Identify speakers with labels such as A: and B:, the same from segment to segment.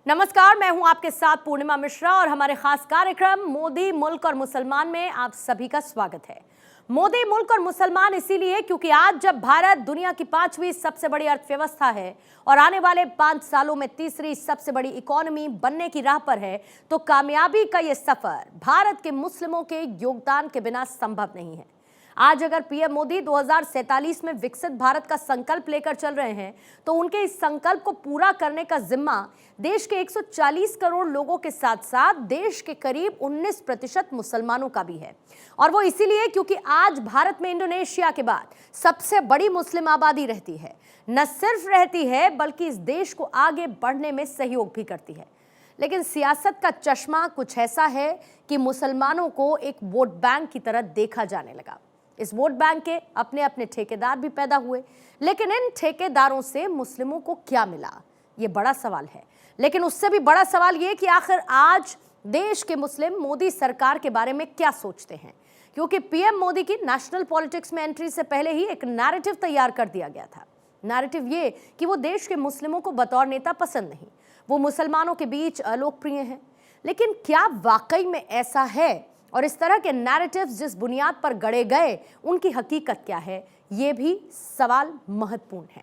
A: नमस्कार, मैं हूं आपके साथ पूर्णिमा मिश्रा और हमारे खास कार्यक्रम मोदी मुल्क और मुसलमान में आप सभी का स्वागत है। मोदी मुल्क और मुसलमान इसीलिए क्योंकि आज जब भारत दुनिया की 5वीं सबसे बड़ी अर्थव्यवस्था है और आने वाले 5 सालों में तीसरी सबसे बड़ी इकोनॉमी बनने की राह पर है, तो कामयाबी का यह सफर भारत के मुस्लिमों के योगदान के बिना संभव नहीं है। आज अगर पीएम मोदी 2047 में विकसित भारत का संकल्प लेकर चल रहे हैं, तो उनके इस संकल्प को पूरा करने का जिम्मा देश के 140 करोड़ लोगों के साथ साथ देश के करीब 19% मुसलमानों का भी है। और वो इसीलिए क्योंकि आज भारत में इंडोनेशिया के बाद सबसे बड़ी मुस्लिम आबादी रहती है। न सिर्फ रहती है बल्कि इस देश को आगे बढ़ने में सहयोग भी करती है। लेकिन सियासत का चश्मा कुछ ऐसा है कि मुसलमानों को एक वोट बैंक की तरह देखा जाने लगा। इस वोट बैंक के अपने अपने ठेकेदार भी पैदा हुए, लेकिन इन ठेकेदारों से मुस्लिमों को क्या मिला, ये बड़ा सवाल है। लेकिन उससे भी बड़ा सवाल ये कि आखिर आज देश के मुस्लिम मोदी सरकार के बारे में क्या सोचते हैं, क्योंकि पीएम मोदी की नेशनल पॉलिटिक्स में एंट्री से पहले ही एक नैरेटिव तैयार कर दिया गया था। नैरेटिव ये कि वो देश के मुस्लिमों को बतौर नेता पसंद नहीं, वो मुसलमानों के बीच अलोकप्रिय हैं। लेकिन क्या वाकई में ऐसा है? और इस तरह के नैरेटिव्स जिस बुनियाद पर गढ़े गए, उनकी हकीकत क्या है, ये भी सवाल महत्वपूर्ण है।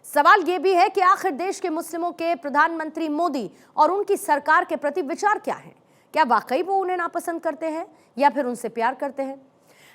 A: सवाल ये भी है कि आखिर देश के मुस्लिमों के प्रधानमंत्री मोदी और उनकी सरकार के प्रति विचार क्या है? क्या वाकई वो उन्हें नापसंद करते हैं या फिर उनसे प्यार करते हैं?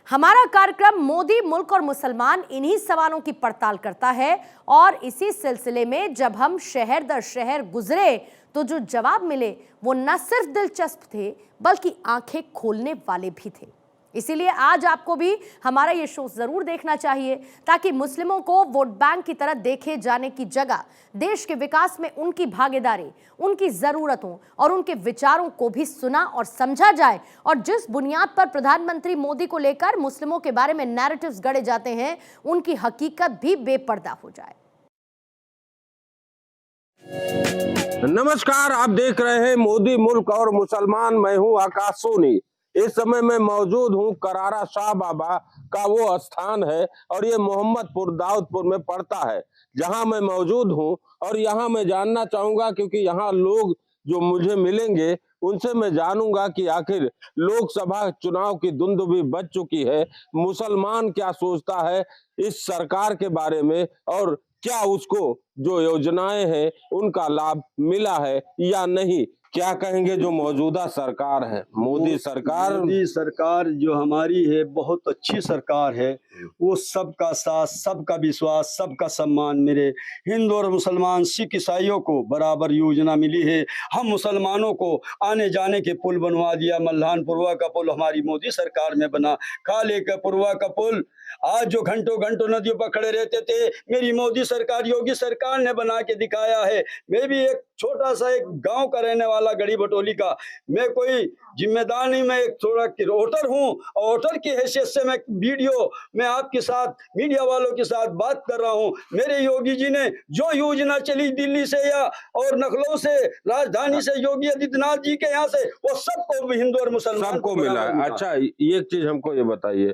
A: हमारा कार्यक्रम मोदी मुल्क और मुसलमान इन्हीं सवालों की पड़ताल करता है। और इसी सिलसिले में जब हम शहर दर शहर गुजरे, तो जो जवाब मिले वो न सिर्फ दिलचस्प थे बल्कि आंखें खोलने वाले भी थे। इसीलिए आज आपको भी हमारा ये शो जरूर देखना चाहिए, ताकि मुस्लिमों को वोट बैंक की तरह देखे जाने की जगह देश के विकास में उनकी भागीदारी, उनकी जरूरतों और उनके विचारों को भी सुना और समझा जाए। और जिस बुनियाद पर प्रधानमंत्री मोदी को लेकर मुस्लिमों के बारे में नैरेटिव्स गढ़े जाते हैं, उनकी हकीकत भी बेपर्दा हो जाए।
B: नमस्कार, आप देख रहे हैं मोदी मुल्क और मुसलमान। मैं हूं आकाश सोनी। इस समय मैं मौजूद हूं करारा शाह बाबा का वो स्थान है और ये मोहम्मदपुर दाऊदपुर में पड़ता है, जहां मैं मौजूद हूं। और यहां मैं जानना चाहूंगा, क्योंकि यहां लोग जो मुझे मिलेंगे उनसे मैं जानूंगा कि आखिर लोकसभा चुनाव की धुंध भी बज चुकी है, मुसलमान क्या सोचता है इस सरकार के बारे में और क्या उसको जो योजनाएं हैं उनका लाभ मिला है या नहीं। क्या कहेंगे जो मौजूदा सरकार है, मोदी सरकार
C: जो हमारी है बहुत अच्छी सरकार है। वो सबका साथ, सबका विश्वास, सबका सम्मान। मेरे हिंदू और मुसलमान, सिख, ईसाइयों को बराबर योजना मिली है। हम मुसलमानों को आने जाने के पुल बनवा दिया। मल्हान पुरवा का पुल हमारी मोदी सरकार में बना। खाले का पुरवा का पुल आज जो घंटों घंटों नदियों पर खड़े रहते थे, मेरी मोदी सरकार, योगी सरकार ने बना के दिखाया है। मैं भी एक छोटा सा एक गांव का रहने वाला, गढ़ी भटोली का। मैं कोई जिम्मेदार नहीं, मैं एक थोड़ा वोटर हूं और वोटर की हैसियत से मैं वीडियो में आपके साथ, मीडिया वालों के साथ बात कर रहा हूं। मेरे योगी जी ने जो योजना चली दिल्ली से या और लखनऊ से, राजधानी से, योगी आदित्यनाथ जी के यहाँ से, वो सबको हिंदू और मुसलमान
B: सबको मिला है। अच्छा, एक चीज हमको ये बताइए,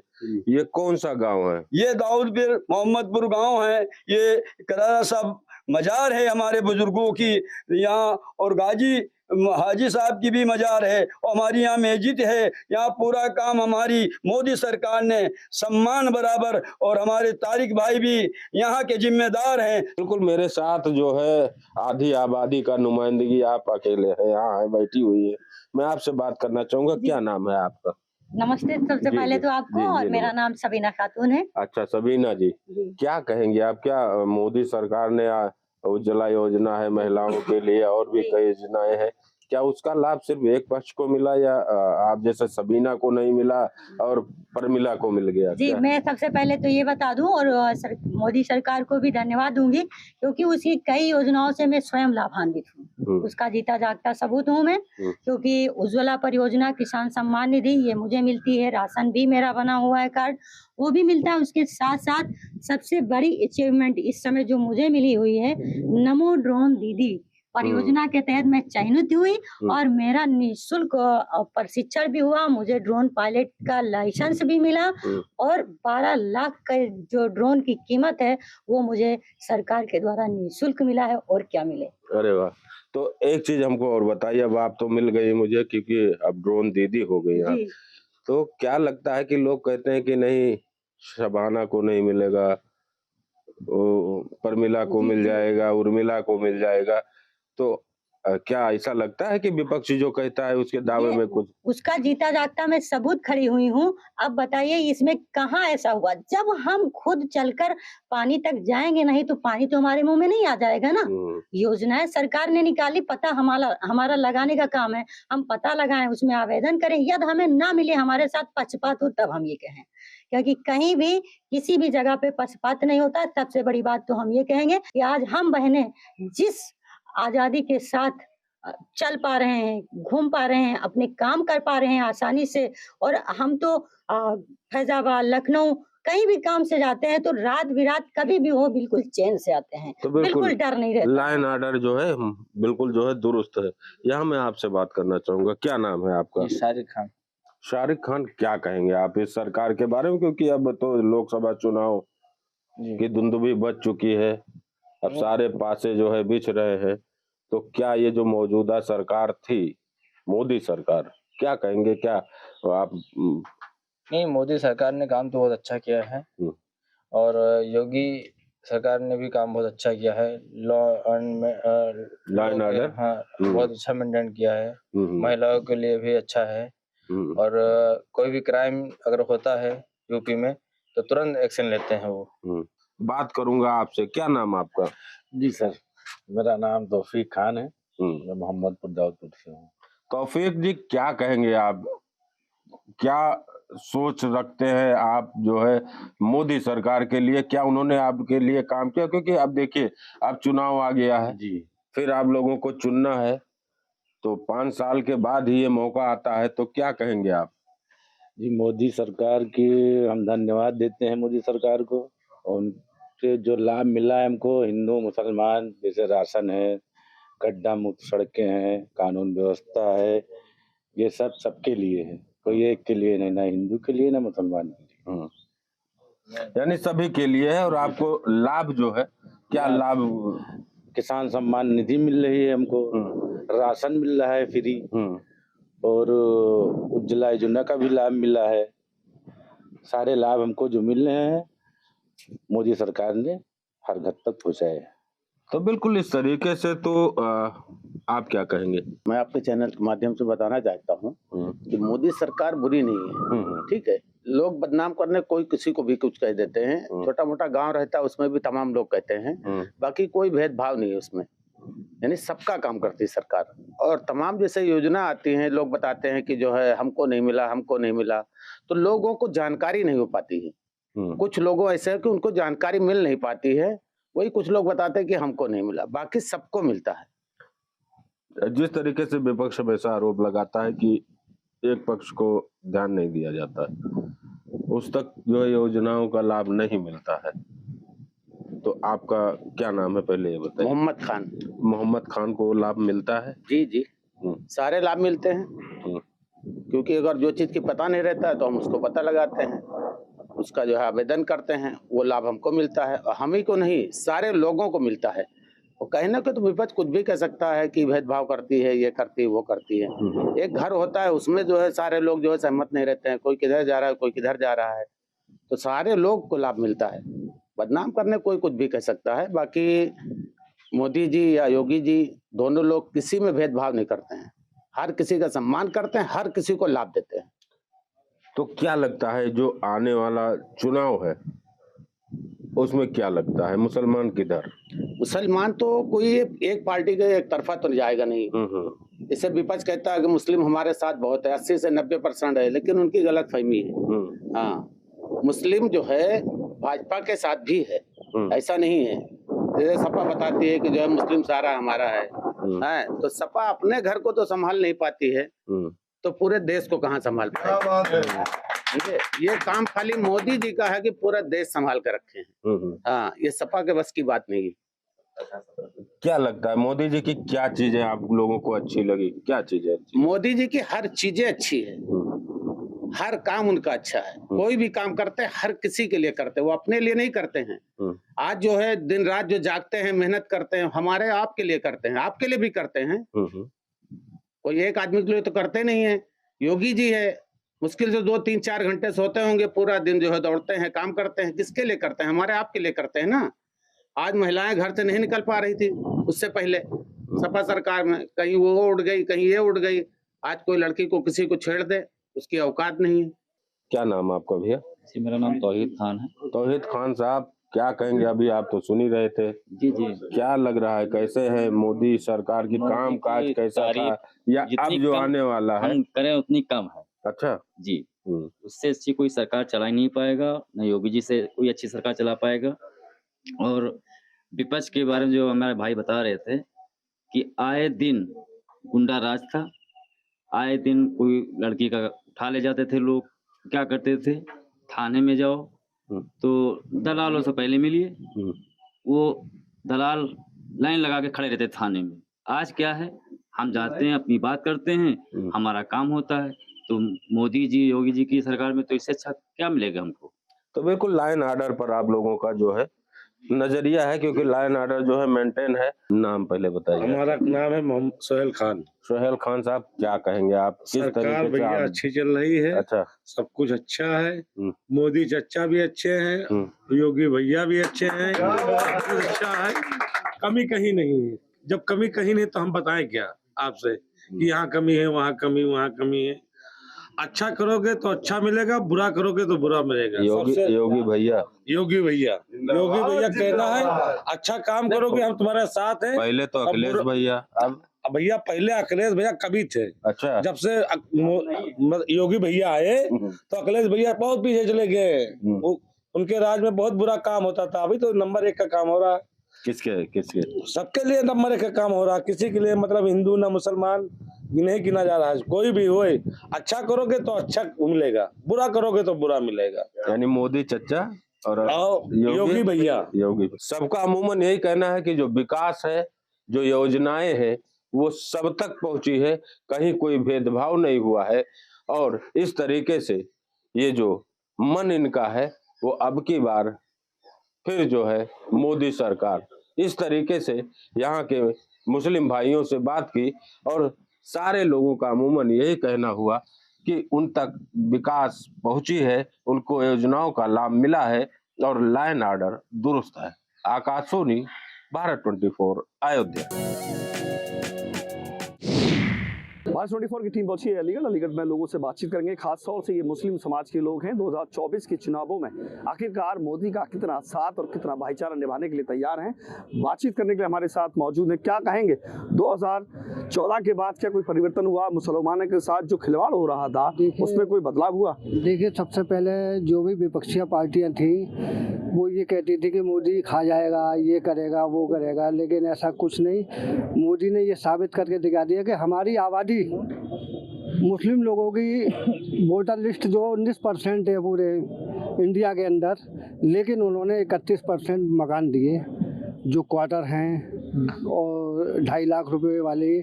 B: ये कौन सा गांव है?
C: ये दाऊदपुर मोहम्मदपुर गांव है। ये करारा साहब मजार है हमारे बुजुर्गों की यहाँ, और गाजी हाजी साहब की भी मजार है, और हमारी यहाँ मस्जिद है। यहाँ पूरा काम हमारी मोदी सरकार ने सम्मान बराबर, और हमारे तारिक भाई भी यहाँ के जिम्मेदार हैं।
B: बिल्कुल, मेरे साथ जो है आधी आबादी का नुमाइंदगी आप अकेले हैं, यहाँ है, बैठी हुई है। मैं आपसे बात करना चाहूंगा, क्या नाम है आपका?
D: नमस्ते सबसे पहले तो आपको, और मेरा नाम सबीना खातून है।
B: अच्छा, सबीना जी, क्या कहेंगे आप? क्या मोदी सरकार ने उज्ज्वला योजना है महिलाओं के लिए, और भी कई योजनाएं हैं, क्या उसका लाभ सिर्फ एक पक्ष को मिला या आप जैसे सबीना को नहीं मिला और परमिला को मिल गया?
D: जी, मैं सबसे पहले तो ये बता दूं, और मोदी सरकार को भी धन्यवाद दूंगी, क्योंकि उसकी कई योजनाओं से मैं स्वयं लाभान्वित हूँ। उसका जीता जागता सबूत हूँ मैं, क्योंकि उज्ज्वला परियोजना, किसान सम्मान निधि, ये मुझे मिलती है। राशन भी मेरा बना हुआ है, कार्ड वो भी मिलता है। उसके साथ साथ सबसे बड़ी अचीवमेंट इस समय जो मुझे मिली हुई है, नमो ड्रोन दीदी परियोजना के तहत मैं चयनित हुई और मेरा निःशुल्क प्रशिक्षण भी हुआ। मुझे ड्रोन पायलट का लाइसेंस भी मिला, और 12 लाख का जो ड्रोन की कीमत है वो मुझे सरकार के द्वारा निःशुल्क मिला है। और क्या मिले।
B: अरे वाह, तो एक चीज हमको और बताइए, अब आप तो मिल गई मुझे क्योंकि अब ड्रोन दीदी हो गई आप,
D: जी।
B: तो क्या लगता है कि लोग कहते हैं कि नहीं शबाना को नहीं मिलेगा, परमिला को
D: जी,
B: मिल
D: जी।
B: जाएगा, उर्मिला को मिल जाएगा, तो क्या ऐसा लगता है कि विपक्ष जो कहता है उसके दावे
D: ये
B: में कुछ?
D: उसका जीता जागता मैं सबूत खड़ी हुई हूँ। अब बताइए इसमें कहाँ ऐसा हुआ? जब हम खुद चलकर पानी तक जाएँगे नहीं तो पानी तो हमारे मुँह में नहीं आ जाएगा ना। योजनाएँ सरकार ने निकाली, पता हमारा हमारा लगाने का काम है। हम पता लगाएँ, उसमें आवेदन करें, यदि हमें ना मिले, हमारे साथ पक्षपात हो तब हम ये कहें। क्योंकि कहीं भी किसी भी जगह पे पक्षपात नहीं होता। सबसे बड़ी बात तो हम ये कहेंगे कि आज हम बहनें जिस आज़ादी के साथ चल पा रहे हैं, घूम पा रहे हैं, अपने काम कर पा रहे हैं आसानी से, और हम तो फैज़ाबाद, लखनऊ कहीं भी काम से जाते हैं तो रात-बिरात कभी भी हो बिल्कुल चैन से आते हैं।
B: तो
D: बिल्कुल डर नहीं रहता।
B: लाइन ऑर्डर जो है बिल्कुल जो है दुरुस्त है। यहाँ मैं आपसे बात करना चाहूंगा, क्या नाम है आपका?
E: शारिक खान।
B: शारिक खान, क्या कहेंगे आप इस सरकार के बारे में, क्योंकि अब तो लोकसभा चुनाव
E: जी।
B: की धुंध भी बच चुकी है, अब सारे पासे जो है बिछ रहे हैं, तो क्या ये जो मौजूदा सरकार थी, मोदी सरकार, क्या कहेंगे, क्या आप?
E: नहीं, मोदी सरकार ने काम तो बहुत अच्छा किया है और योगी सरकार ने भी काम बहुत अच्छा किया है। लॉ एंड ऑर्डर हाँ बहुत अच्छा मेंटेन किया है। महिलाओं के लिए भी अच्छा है और कोई भी क्राइम अगर होता है यूपी में तो तुरंत एक्शन लेते हैं वो।
B: बात करूंगा आपसे, क्या नाम आपका?
F: जी सर, मेरा नाम तौफीक खान है। मैं मोहम्मदपुर दाऊदपुर से हूँ।
B: तौफीक जी, क्या कहेंगे आप, क्या सोच रखते हैं आप जो है मोदी सरकार के लिए, क्या उन्होंने आपके लिए काम किया? क्योंकि अब देखिए अब चुनाव आ गया है
F: जी,
B: फिर आप लोगों को चुनना है, तो 5 साल के बाद ही ये मौका आता है, तो क्या कहेंगे आप?
F: जी मोदी सरकार की हम धन्यवाद देते हैं मोदी सरकार को, और उनसे जो लाभ मिला है हमको, हिंदू मुसलमान जैसे राशन है, गड्ढा मुक्त सड़कें हैं, कानून व्यवस्था है, ये सब सबके लिए है, कोई एक के लिए नहीं, ना हिंदू के लिए ना मुसलमान के लिए।
B: यानी सभी के लिए है। और आपको लाभ जो है, क्या लाभ?
F: किसान सम्मान निधि मिल रही है हमको, राशन मिल रहा है फ्री, और उज्ज्वला योजना का भी लाभ मिला है। सारे लाभ हमको जो मिल रहे हैं मोदी सरकार ने हर घर तक पहुंचाए हैं।
B: तो बिल्कुल इस तरीके से तो आप क्या कहेंगे?
G: मैं आपके चैनल के माध्यम से बताना चाहता हूँ कि मोदी सरकार बुरी नहीं है, ठीक है। लोग बदनाम करने कोई किसी को भी कुछ कह देते हैं, छोटा मोटा गांव रहता है उसमें भी तमाम लोग कहते हैं, बाकी कोई भेदभाव नहीं है उसमें, यानी सबका काम करती है सरकार। और तमाम जैसे योजना आती हैं, लोग बताते हैं कि जो है हमको नहीं मिला, हमको नहीं मिला, तो लोगों को जानकारी नहीं हो पाती है। कुछ लोगों ऐसे है कि उनको जानकारी मिल नहीं पाती है, वही कुछ लोग बताते हैं कि हमको नहीं मिला, बाकी सबको मिलता है।
B: जिस तरीके से विपक्ष हमेशा आरोप लगाता है कि एक पक्ष को ध्यान नहीं दिया जाता है, उस तक जो है योजनाओं का लाभ नहीं मिलता है, तो आपका क्या नाम है पहले ये बताइए?
G: मोहम्मद खान।
B: मोहम्मद खान को लाभ मिलता है?
G: जी जी, सारे लाभ मिलते हैं, क्योंकि अगर जो चीज की पता नहीं रहता है तो हम उसको पता लगाते हैं, उसका जो है आवेदन करते हैं, वो लाभ हमको मिलता है, और हम ही को नहीं सारे लोगों को मिलता है। और कहने को तो विपक्ष कुछ भी कह सकता है कि भेदभाव करती है, ये करती है, वो करती है। एक घर होता है उसमें जो है सारे लोग जो है सहमत नहीं रहते हैं, कोई किधर जा रहा है, कोई किधर जा रहा है, तो सारे लोग को लाभ मिलता है। बदनाम करने कोई कुछ भी कह सकता है, बाकी मोदी जी या योगी जी दोनों लोग किसी में भेदभाव नहीं करते हैं, हर किसी का सम्मान करते हैं, हर किसी को लाभ देते हैं।
B: तो क्या लगता है जो आने वाला चुनाव है उसमें क्या लगता है, मुसलमान किधर?
G: मुसलमान तो कोई एक पार्टी के एक तरफा तो जाएगा नहीं। इसे विपक्ष कहता है कि मुस्लिम हमारे साथ बहुत है, 80 से 90% है, लेकिन उनकी गलत फहमी है। हाँ, मुस्लिम जो है भाजपा के साथ भी है, ऐसा नहीं है। जैसे सपा बताती है कि जो है मुस्लिम सारा हमारा है, तो सपा अपने घर को तो संभाल नहीं पाती है, तो पूरे देश को कहाँ संभाल पाएगी? ये काम खाली मोदी जी का है कि पूरा देश संभाल कर रखे हैं। हाँ, ये सपा के बस की बात नहीं।
B: क्या लगता है मोदी जी की क्या चीजें आप लोगों को अच्छी लगी, क्या चीजें अच्छी?
G: मोदी जी की हर चीजें अच्छी है, हर काम उनका अच्छा है। कोई भी काम करते हैं हर किसी के लिए करते हैं, वो अपने लिए नहीं करते हैं। आज जो है दिन रात जो जागते हैं, मेहनत करते हैं, हमारे आपके लिए करते हैं, आपके लिए भी करते हैं। कोई एक आदमी के लिए तो करते नहीं है। योगी जी है, मुश्किल से 2-3-4 घंटे सोते होंगे, पूरा दिन जो है दौड़ते हैं, काम करते हैं। किसके लिए करते हैं? हमारे आपके लिए करते हैं ना। आज महिलाएं घर से नहीं निकल पा रही थी उससे पहले सपा सरकार में, कहीं वो उड़ गई, कहीं ये उड़ गई। आज कोई लड़की को किसी को छेड़ दे, उसकी औकात नहीं है।
B: क्या नाम आपका भैया?
H: जी मेरा नाम तौहीद खान है।
B: तौहीद खान साहब, क्या कहेंगे? अभी आप तो सुन ही रहे थे।
H: जी जी,
B: क्या लग रहा है, कैसे है मोदी सरकार की काम काज, कैसा था या अब जो आने वाला है?
H: हम करें उतनी कम है।
B: अच्छा
H: जी, उससे अच्छी कोई सरकार चला ही नहीं पाएगा, न योगी जी से कोई अच्छी सरकार चला पाएगा। और विपक्ष के बारे में जो हमारे भाई बता रहे थे कि आए दिन गुंडा राज था, आए दिन कोई लड़की का उठा ले जाते थे लोग। क्या करते थे, थाने में जाओ तो दलालों से पहले मिलिए, वो दलाल लाइन लगा के खड़े रहते थाने में। आज क्या है, हम जाते हैं, अपनी बात करते हैं, हमारा काम होता है। तो मोदी जी योगी जी की सरकार में तो इससे अच्छा क्या मिलेगा हमको?
B: तो बिल्कुल लाइन आर्डर पर आप लोगों का जो है नजरिया है, क्योंकि लाइन आर्डर जो है मेंटेन है। नाम पहले बताइए।
F: हमारा नाम है मोहम्मद सोहेल खान।
B: सोहेल खान साहब, क्या कहेंगे आप? किस
F: सरकार
B: तरीके से
F: भैया
B: आप?
F: अच्छी चल रही है।
B: अच्छा,
F: सब कुछ अच्छा है। मोदी चाचा भी अच्छे हैं, योगी भैया भी अच्छे हैं, सब कुछ अच्छा है। कमी कहीं नहीं है। जब कमी कहीं नहीं तो हम बताएं क्या आपसे कि यहाँ कमी है, वहाँ कमी, वहाँ कमी है। अच्छा करोगे तो अच्छा मिलेगा, बुरा करोगे तो बुरा मिलेगा।
B: योगी भैया
F: कहना है अच्छा काम करोगे हम तुम्हारे साथ हैं।
B: पहले तो अखिलेश भैया, अब
F: भैया पहले अखिलेश भैया कभी थे।
B: अच्छा,
F: जब से योगी भैया आए तो अखिलेश भैया बहुत पीछे चले गए। उनके राज में बहुत बुरा काम होता था। अभी तो नंबर 1 का काम हो रहा है।
B: किसके?
F: सबके लिए नंबर 1 का काम हो रहा है। किसी के लिए मतलब हिंदू ना मुसलमान नहीं गिना जा रहा है। कोई भी होए, अच्छा करोगे तो अच्छा मिलेगा, बुरा करोगे तो बुरा मिलेगा।
B: यानी मोदी चचा और
F: योगी भैया,
B: सबका अमूमन यही कहना है कि जो विकास है, जो योजनाएं हैं, वो सब तक पहुंची है, कहीं कोई भेदभाव नहीं हुआ है। और इस तरीके से ये जो मन इनका है, वो अब की बार फिर जो है मोदी सरकार, इस तरीके से यहाँ के मुस्लिम भाइयों से बात की और सारे लोगों का अमूमन यही कहना हुआ कि उन तक विकास पहुंची है, उनको योजनाओं का लाभ मिला है और लाइन आर्डर दुरुस्त है। आकाश सोनी, भारत 24, अयोध्या।
I: भारत 24 की टीम पहुंची है अलीगढ़ में लोगों से बातचीत करेंगे। खास तौर से ये मुस्लिम समाज के लोग हैं। 2024 के चुनावों में आखिरकार मोदी का कितना साथ और कितना भाईचारा निभाने के लिए तैयार हैं। बातचीत करने के लिए हमारे साथ मौजूद हैं। क्या कहेंगे, 2014 के बाद क्या कोई परिवर्तन हुआ? मुसलमानों के साथ जो खिलवाड़ हो रहा था उसमें कोई बदलाव हुआ?
J: देखिए, सबसे पहले जो भी विपक्षी पार्टियां थी वो ये कहती थी कि मोदी खा जाएगा, ये करेगा, वो करेगा, लेकिन ऐसा कुछ नहीं। मोदी ने ये साबित करके दिखा दिया कि हमारी आबादी मुस्लिम लोगों की वोटर लिस्ट जो 19% है पूरे इंडिया के अंदर, लेकिन उन्होंने 31% मकान दिए जो क्वार्टर हैं और 2.5 लाख रुपए वाले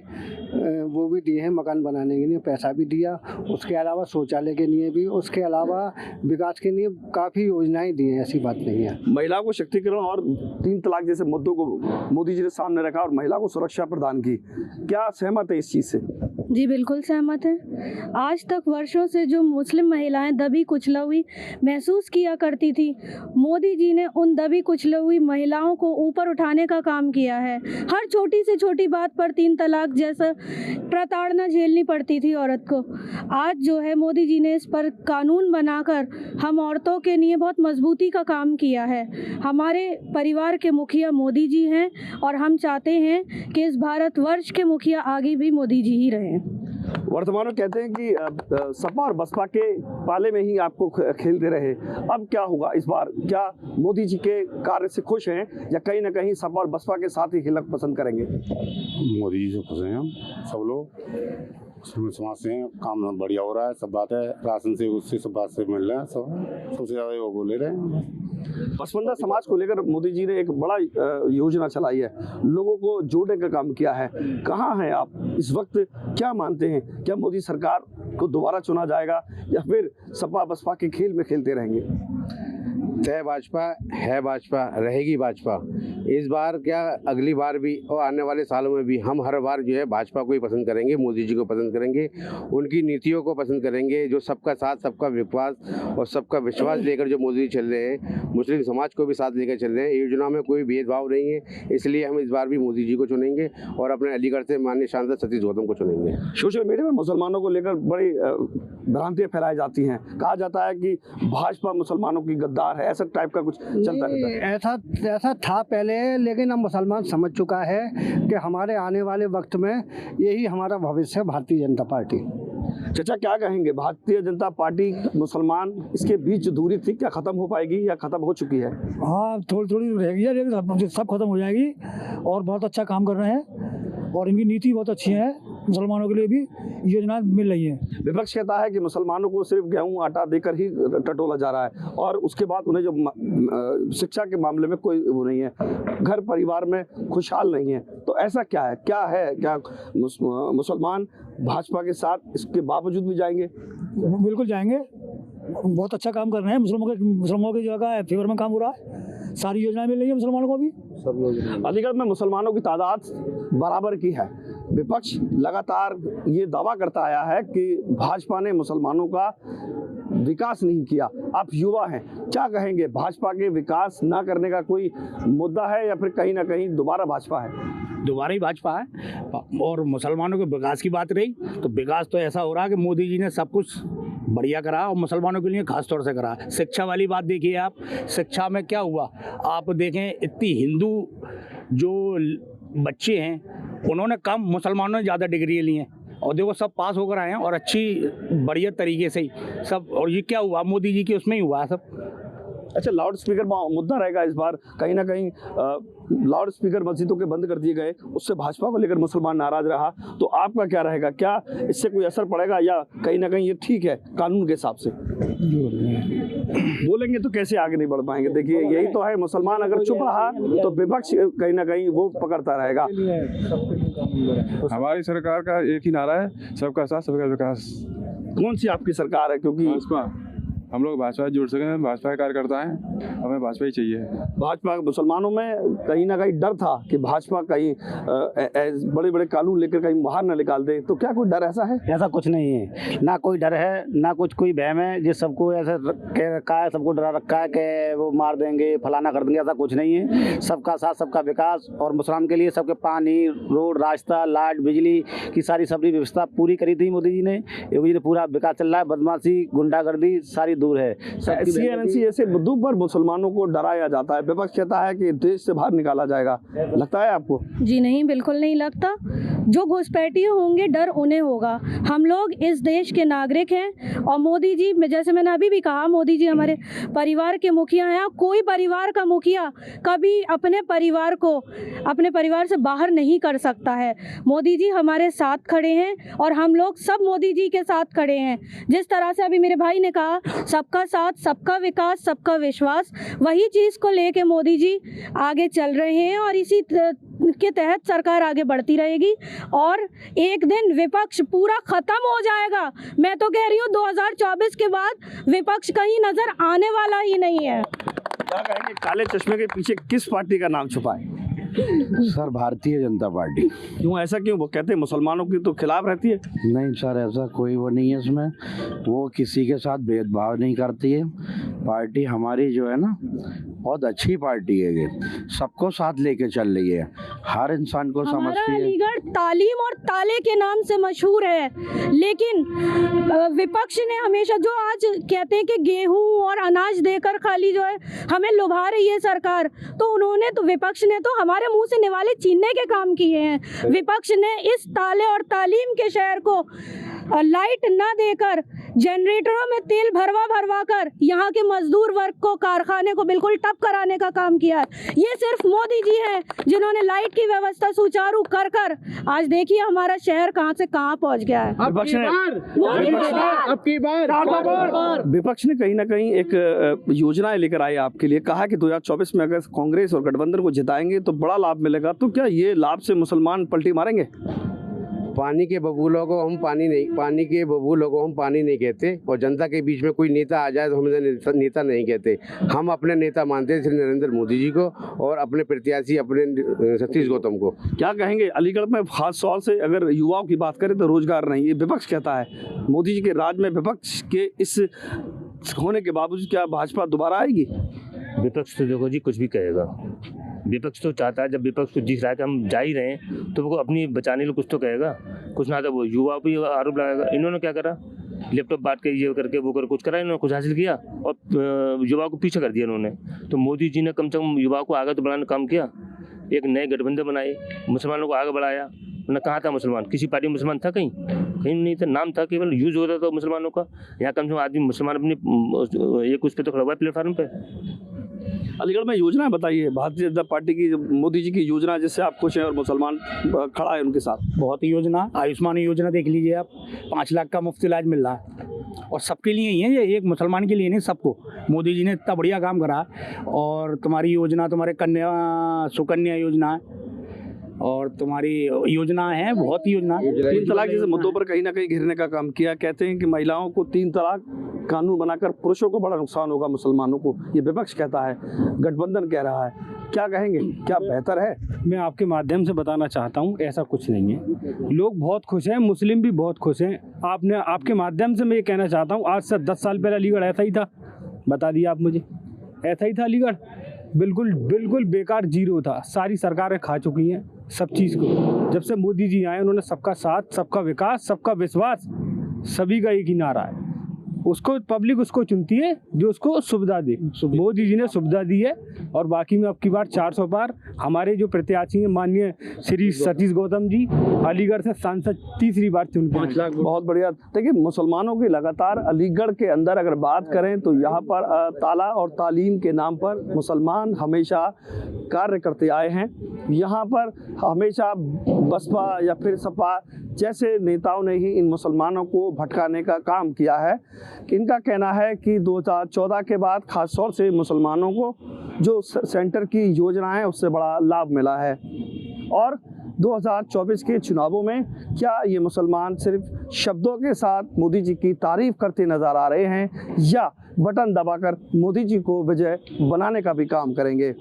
J: वो भी दिए हैं मकान बनाने के लिए, पैसा भी दिया। उसके अलावा शौचालय के लिए भी, उसके अलावा विकास के लिए काफ़ी योजनाएं दी हैं, ऐसी बात नहीं है।
I: महिलाओं को शक्तिकरण और 3 तलाक जैसे मुद्दों को मोदी जी ने सामने रखा और महिला को सुरक्षा प्रदान की। क्या सहमत है इस चीज़ से?
K: जी बिल्कुल सहमत है। आज तक वर्षों से जो मुस्लिम महिलाएं दबी कुचला हुई महसूस किया करती थी, मोदी जी ने उन दबी कुचली हुई महिलाओं को ऊपर उठाने का काम किया है। हर छोटी से छोटी बात पर 3 तलाक जैसा प्रताड़ना झेलनी पड़ती थी औरत को। आज जो है मोदी जी ने इस पर कानून बनाकर हम औरतों के लिए बहुत मजबूती का काम किया है। हमारे परिवार के मुखिया मोदी जी हैं और हम चाहते हैं कि इस भारतवर्ष के मुखिया आगे भी मोदी जी ही रहें।
I: वर्तमान में कहते हैं कि सपा और बसपा के पाले में ही आपको खेलते रहे। अब क्या होगा इस बार? क्या मोदी जी के कार्य से खुश हैं या कहीं ना कहीं सपा और बसपा के साथ ही हिलक पसंद करेंगे?
L: मोदी जी से खुश हैं हम सब लोग। समाज से काम बढ़िया हो रहा है, सब बात है, राशन से उससे सब बात से मिल रहे हैं, सबसे ज़्यादा वो बोले रहे हैं।
I: पसमंदा समाज को लेकर मोदी जी ने एक बड़ा योजना चलाई है, लोगों को जोड़ने का काम किया है। कहाँ हैं आप इस वक्त, क्या मानते हैं, क्या मोदी सरकार को दोबारा चुना जाएगा या फिर सपा बसपा के खेल में खेलते रहेंगे?
M: है भाजपा, है भाजपा, रहेगी भाजपा। इस बार क्या, अगली बार भी और आने वाले सालों में भी हम हर बार जो है भाजपा को ही पसंद करेंगे, मोदी जी को पसंद करेंगे, उनकी नीतियों को पसंद करेंगे, जो सबका साथ, सबका विश्वास और सबका विश्वास लेकर जो मोदी जी चल रहे हैं, मुस्लिम समाज को भी साथ लेकर चल रहे हैं। योजना में कोई भेदभाव नहीं है, इसलिए हम इस बार भी मोदी जी को चुनेंगे और अपने अलीगढ़ से माननीय सांसद सतीश गौतम को चुनेंगे।
I: सोशल मीडिया में मुसलमानों को लेकर बड़ी भ्रांतियां फैलाई जाती हैं, कहा जाता है कि भाजपा मुसलमानों की गद्दार है, ऐसा टाइप का कुछ चलता रहता है।
J: ऐसा था पहले, लेकिन अब मुसलमान समझ चुका है कि हमारे आने वाले वक्त में यही हमारा भविष्य है, भारतीय जनता पार्टी।
I: चाचा क्या कहेंगे, भारतीय जनता पार्टी मुसलमान इसके बीच दूरी थी, क्या खत्म हो पाएगी या खत्म हो चुकी है?
N: हाँ, थोड़ी थोड़ी रहेगी, लेकिन सब खत्म हो जाएगी और बहुत अच्छा काम कर रहे हैं और इनकी नीति बहुत अच्छी है, मुसलमानों के लिए भी योजना मिल रही है।
I: विपक्ष कहता है कि मुसलमानों को सिर्फ गेहूं आटा देकर ही टटोला जा रहा है और उसके बाद उन्हें जो शिक्षा के मामले में कोई वो नहीं है, घर परिवार में खुशहाल नहीं है। तो ऐसा क्या है, क्या मुसलमान भाजपा के साथ इसके बावजूद भी जाएंगे?
N: बिल्कुल जाएंगे, बहुत अच्छा काम कर रहे हैं, मुसलमानों की जगह फेवर में काम हो रहा है, सारी योजनाएं मिल रही है मुसलमानों को भी।
I: अलीगढ़ में मुसलमानों की तादाद बराबर की है। विपक्ष लगातार ये दावा करता आया है कि भाजपा ने मुसलमानों का विकास नहीं किया। आप युवा हैं, क्या कहेंगे, भाजपा के विकास ना करने का कोई मुद्दा है या फिर कहीं ना कहीं दोबारा भाजपा है?
O: दोबारा ही भाजपा है। और मुसलमानों के विकास की बात रही तो विकास तो ऐसा हो रहा है कि मोदी जी ने सब कुछ बढ़िया करा और मुसलमानों के लिए खास तौर से करा। शिक्षा वाली बात देखिए आप, शिक्षा में क्या हुआ आप देखें, इतनी हिंदू जो बच्चे हैं उन्होंने कम, मुसलमानों ने ज़्यादा डिग्री ली हैं और देखो सब पास होकर आए हैं और अच्छी बढ़िया तरीके से ही सब। और ये क्या हुआ, मोदी जी के उसमें ही हुआ सब।
I: अच्छा, लाउड स्पीकर मुद्दा रहेगा इस बार, कहीं ना कहीं लाउड स्पीकर मस्जिदों के बंद कर दिए गए, उससे भाजपा को लेकर मुसलमान नाराज रहा, तो आपका क्या रहेगा, क्या इससे कोई असर पड़ेगा या कहीं ना कहीं ये ठीक है कानून के हिसाब से? बोलेंगे तो कैसे आगे नहीं बढ़ पाएंगे? देखिए यही तो है, मुसलमान अगर चुप रहा तो विपक्ष कहीं ना कहीं वो पकड़ता रहेगा।
P: हमारी सरकार का एक ही नारा है, सबका साथ सबका विकास।
I: कौन सी आपकी सरकार है? क्योंकि
P: भाजपा, हम लोग भाजपा जुड़ सके, भाजपा के कार्यकर्ता हैं, हमें भाजपा ही चाहिए।
I: भाजपा मुसलमानों में कहीं ना कहीं डर था कि भाजपा कहीं बड़े बड़े कानून लेकर कहीं बाहर न निकाल दे, तो क्या कोई डर ऐसा है?
O: ऐसा कुछ नहीं है, ना कोई डर है ना कुछ कोई बहम है, जिस सबको ऐसा कह रखा है, सबको डरा रखा है कि वो मार देंगे फलाना कर देंगे, ऐसा कुछ नहीं है। सबका साथ सबका विकास और मुसलमान के लिए सबके पानी, रोड, रास्ता, लाइट, बिजली की सारी व्यवस्था पूरी करी थी मोदी जी ने। योगी जी ने पूरा विकास चल रहा है, बदमाशी, गुंडागर्दी सारी दूर है।
I: CNC ऐसे मुद्दों पर मुसलमानों को डराया जाता है, विपक्ष कहता है कि देश से बाहर निकाला जाएगा, लगता है आपको?
K: जी नहीं, बिल्कुल नहीं लगता। जो घुसपैठिए होंगे डर उन्हें होगा। हम लोग इस देश के नागरिक हैं और मोदी जी, जैसे मैंने अभी भी कहा, मोदी जी हमारे परिवार के मुखिया हैं। कोई परिवार का मुखिया कभी अपने परिवार को अपने परिवार से बाहर नहीं कर सकता है। मोदी जी हमारे साथ खड़े हैं और हम लोग सब मोदी जी के साथ खड़े हैं। जिस तरह से अभी मेरे भाई ने कहा, सबका साथ सबका विकास सबका विश्वास, वही चीज़ को लेके मोदी जी आगे चल रहे हैं और इसी के तहत सरकार आगे बढ़ती रहेगी और एक दिन विपक्ष पूरा खत्म हो जाएगा। मैं तो कह रही हूँ 2024 के बाद विपक्ष कहीं नजर आने वाला ही नहीं है।
I: क्या कहेंगे, काले चश्मे के पीछे किस पार्टी का नाम छुपा है?
M: Sir, Bharatiya Janata party.
I: क्यों, ऐसा क्यों? वो कहते हैं मुसलमानों की तो खिलाफ रहती है।
M: नहीं सर, ऐसा कोई वो नहीं है इसमें, वो किसी के साथ भेदभाव नहीं करती है। पार्टी हमारी जो है ना बहुत अच्छी पार्टी है, ये सबको साथ लेके चल रही है, हर इंसान को समझती है।
K: अलीगढ़ तालीम और ताले के नाम से मशहूर है, लेकिन विपक्ष ने हमेशा जो आज कहते हैं कि गेहूं और अनाज देकर खाली जो है हमें लुभा रही है सरकार, तो उन्होंने तो विपक्ष ने तो हमारे मुंह से निवाले छीनने के काम किए हैं। विपक्ष ने इस ताले और तालीम के शहर को लाइट न देकर जनरेटरों में तेल भरवा कर यहाँ के मजदूर वर्ग को, कारखाने को बिल्कुल ठप कराने का काम किया है। ये सिर्फ मोदी जी हैं जिन्होंने लाइट की व्यवस्था सुचारू कर कर आज देखिए हमारा शहर कहां से कहां पहुंच गया है।
I: विपक्ष ने कहीं ना कहीं एक योजनाएं लेकर आए आपके लिए, कहा कि 2024 में अगर कांग्रेस और गठबंधन को जिताएंगे तो बड़ा लाभ मिलेगा। तो क्या ये लाभ से मुसलमान पलटी मारेंगे?
M: पानी के बबूलों को हम पानी नहीं कहते, और जनता के बीच में कोई नेता आ जाए तो हम नेता नहीं कहते। हम अपने नेता मानते हैं श्री नरेंद्र मोदी जी को और अपने प्रत्याशी अपने सतीश गौतम को।
I: क्या कहेंगे अलीगढ़ में खास तौर से अगर युवाओं की बात करें तो रोजगार नहीं, ये विपक्ष कहता है। मोदी जी के राज में विपक्ष के इस होने के बावजूद क्या भाजपा दोबारा आएगी?
Q: विपक्ष तो देखो जी कुछ भी कहेगा, विपक्ष तो चाहता है, जब विपक्ष को दिख रहा है कि हम जा ही रहे हैं तो वो अपनी बचाने के लिए कुछ तो कहेगा, कुछ ना तो वो युवा भी आरोप लगाएगा। इन्होंने क्या करा, लैपटॉप बांट के ये करके वो कर कुछ करा, इन्होंने कुछ हासिल किया और युवा को पीछे कर दिया इन्होंने। तो मोदी जी ने कम से कम युवा को आगे तो बढ़ाने का काम किया, एक नए गठबंधन बनाए, मुसलमानों को आगे बढ़ाया। न कहाँ था मुसलमान, किसी पार्टी में मुसलमान था कहीं नहीं था, नाम था, केवल यूज हो रहा था मुसलमानों का। यहाँ कम से कम आदमी मुसलमान अपनी एक उस पर तो खड़ा हुआ है प्लेटफार्म पे।
I: अलीगढ़ में योजना बताइए, भारतीय जनता पार्टी की, मोदी जी की योजना, जिससे आप खुश हैं और मुसलमान खड़ा है उनके साथ।
O: बहुत ही योजना, आयुष्मान योजना देख लीजिए आप, 5 लाख का मुफ्त इलाज मिल रहा है और सबके लिए ही है, ये एक मुसलमान के लिए नहीं, सबको मोदी जी ने इतना बढ़िया काम करा। और तुम्हारी योजना, तुम्हारे सुकन्या योजना है और तुम्हारी योजना है, बहुत ही योजना।
I: 3 तलाक जैसे मुद्दों पर कहीं ना कहीं घिरने का काम किया। कहते हैं कि महिलाओं को 3 तलाक कानून बनाकर पुरुषों को बड़ा नुकसान होगा, मुसलमानों को, ये विपक्ष कहता है, गठबंधन कह रहा है। क्या कहेंगे, क्या बेहतर है?
R: मैं आपके माध्यम से बताना चाहता हूँ ऐसा कुछ नहीं है, लोग बहुत खुश हैं, मुस्लिम भी बहुत खुश हैं। आपके माध्यम से मैं ये कहना चाहता हूँ, आज से 10 साल पहले अलीगढ़ ऐसा ही था, बता दिया आप मुझे, ऐसा ही था अलीगढ़, बिल्कुल बेकार, जीरो था। सारी सरकारें खा चुकी हैं सब चीज़ को। जब से मोदी जी आए उन्होंने सबका साथ, सबका विकास, सबका विश्वास, सभी का एक ही नारा है। उसको पब्लिक उसको चुनती है जो उसको सुविधा दे। मोदी जी ने सुविधा दी है और बाकी में अब की बार 400 पार। हमारे जो प्रत्याशी हैं माननीय श्री सतीश गौतम जी, अलीगढ़ से सांसद तीसरी बार चुन के
I: 5 लाख। बहुत बढ़िया। देखिए, मुसलमानों की लगातार अलीगढ़ के अंदर अगर बात करें तो यहाँ पर ताला और तालीम के नाम पर मुसलमान हमेशा कार्य करते आए हैं। यहाँ पर हमेशा बसपा या फिर सपा जैसे नेताओं ने ही इन मुसलमानों को भटकाने का काम किया है। इनका कहना है कि 2014 के बाद खास तौर से मुसलमानों को जो सेंटर की योजना है उससे बड़ा लाभ मिला है। और 2024 के चुनावों में क्या ये मुसलमान सिर्फ शब्दों के साथ मोदी जी की तारीफ करते नजर आ रहे हैं या बटन दबाकर मोदी जी को विजय बनाने का भी काम करेंगे?